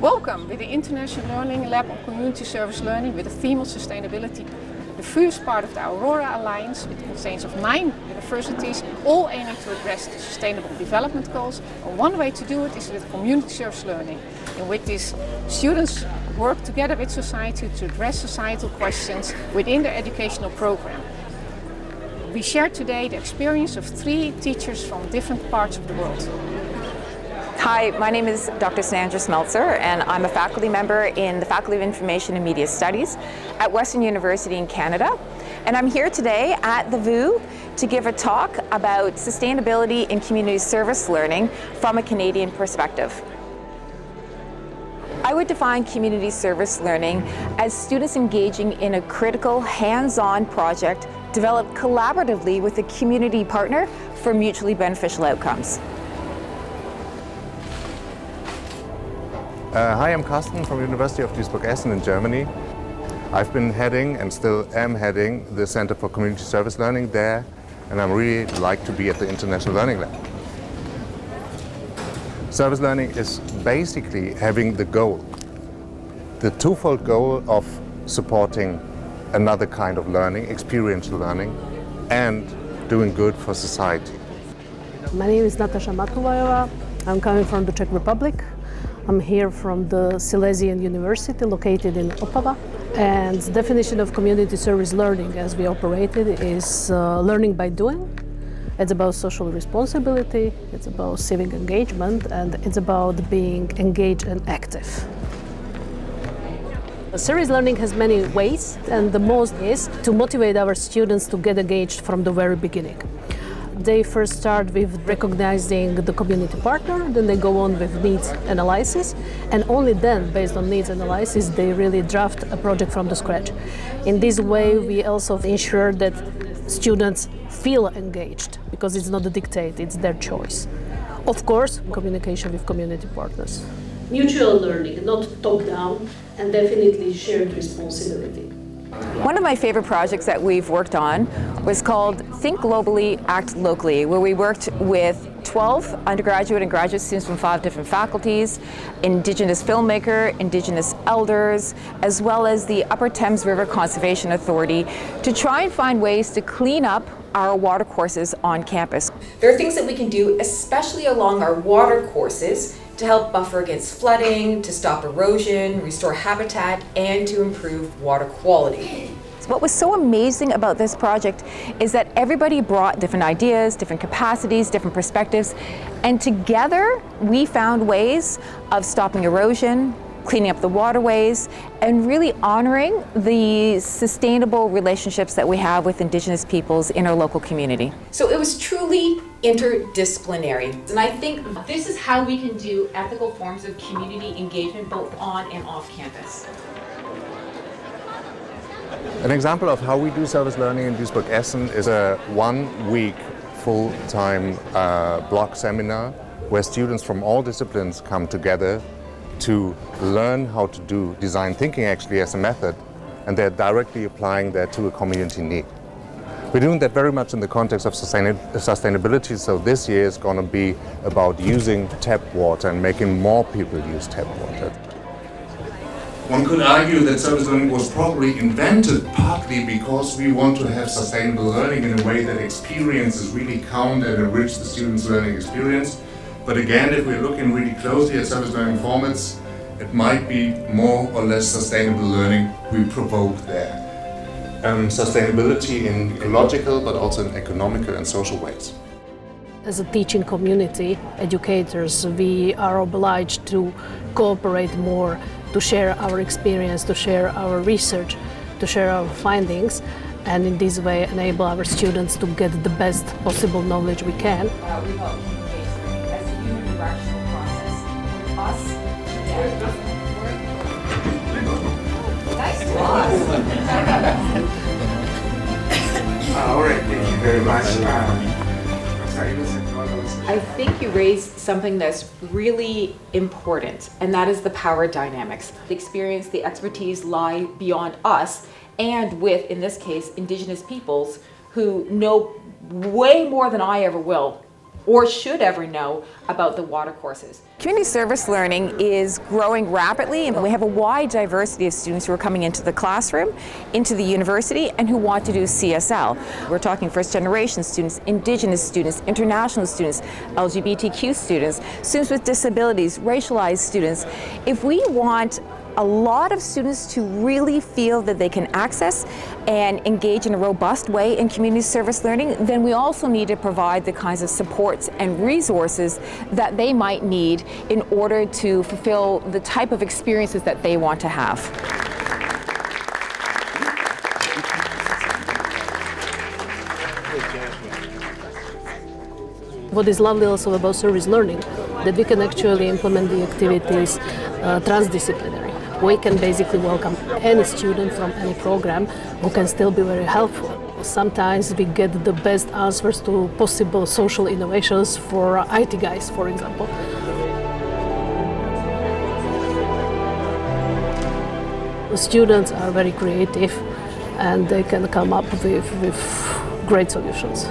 Welcome with the International Learning Lab on Community Service Learning with the theme of sustainability. The first part of the Aurora Alliance, which consists of 9 universities, all aiming to address the Sustainable Development Goals. And one way to do it is with community service learning, in which these students work together with society to address societal questions within their educational program. We share today the experience of 3 teachers from different parts of the world. Hi, my name is Dr. Sandra Smeltzer, and I'm a faculty member in the Faculty of Information and Media Studies at Western University in Canada. And I'm here today at the VU to give a talk about sustainability in community service learning from a Canadian perspective. I would define community service learning as students engaging in a critical, hands-on project developed collaboratively with a community partner for mutually beneficial outcomes. Hi, I'm Carsten from University of Duisburg-Essen in Germany. I've been heading and still am heading the Center for Community Service Learning there, and I'm really like to be at the International Learning Lab. Service learning is basically having the goal, the twofold goal of supporting another kind of learning, experiential learning, and doing good for society. My name is Natasha Matulajová. I'm coming from the Czech Republic. I'm here from the Silesian University located in Opava. And the definition of community service learning as we operate it is learning by doing. It's about social responsibility, it's about civic engagement, and it's about being engaged and active. Service learning has many ways, and the most is to motivate our students to get engaged from the very beginning. They first start with recognizing the community partner, then they go on with needs analysis, and only then, based on needs analysis, they really draft a project from the scratch. In this way, we also ensure that students feel engaged, because it's not a dictate, it's their choice. Of course, communication with community partners. Mutual learning, not top-down, and definitely shared responsibility. One of my favorite projects that we've worked on was called Think Globally, Act Locally, where we worked with 12 undergraduate and graduate students from 5 different faculties, Indigenous filmmaker, Indigenous elders, as well as the Upper Thames River Conservation Authority to try and find ways to clean up our water courses on campus. There are things that we can do, especially along our water courses, to help buffer against flooding, to stop erosion, restore habitat, and to improve water quality. What was so amazing about this project is that everybody brought different ideas, different capacities, different perspectives, and together we found ways of stopping erosion, cleaning up the waterways, and really honoring the sustainable relationships that we have with Indigenous peoples in our local community. So it was truly interdisciplinary, and I think this is how we can do ethical forms of community engagement both on and off campus. An example of how we do service learning in Duisburg-Essen is a 1-week full-time block seminar where students from all disciplines come together to learn how to do design thinking actually as a method, and they're directly applying that to a community need. We're doing that very much in the context of sustainability, so this year is going to be about using tap water and making more people use tap water. One could argue that service learning was probably invented partly because we want to have sustainable learning in a way that experiences really count and enrich the students' learning experience. But again, if we're looking really closely at service learning formats, it might be more or less sustainable learning we provoke there. Sustainability in ecological, but also in economical and social ways. As a teaching community, educators, we are obliged to cooperate more, to share our experience, to share our research, to share our findings, and in this way enable our students to get the best possible knowledge we can. All right, thank you very much. I think you raised something that's really important, and that is the power dynamics. The experience, the expertise lie beyond us, and with, in this case, Indigenous peoples who know way more than I ever will or should ever know about the water courses. Community service learning is growing rapidly, and we have a wide diversity of students who are coming into the classroom, into the university, and who want to do CSL. We're talking first generation students, Indigenous students, international students, LGBTQ students, students with disabilities, racialized students. If we want a lot of students to really feel that they can access and engage in a robust way in community service learning, then we also need to provide the kinds of supports and resources that they might need in order to fulfill the type of experiences that they want to have. What is lovely also about service learning, that we can actually implement the activities transdisciplinary. We can basically welcome any student from any program who can still be very helpful. Sometimes we get the best answers to possible social innovations for IT guys, for example. The students are very creative and they can come up with great solutions.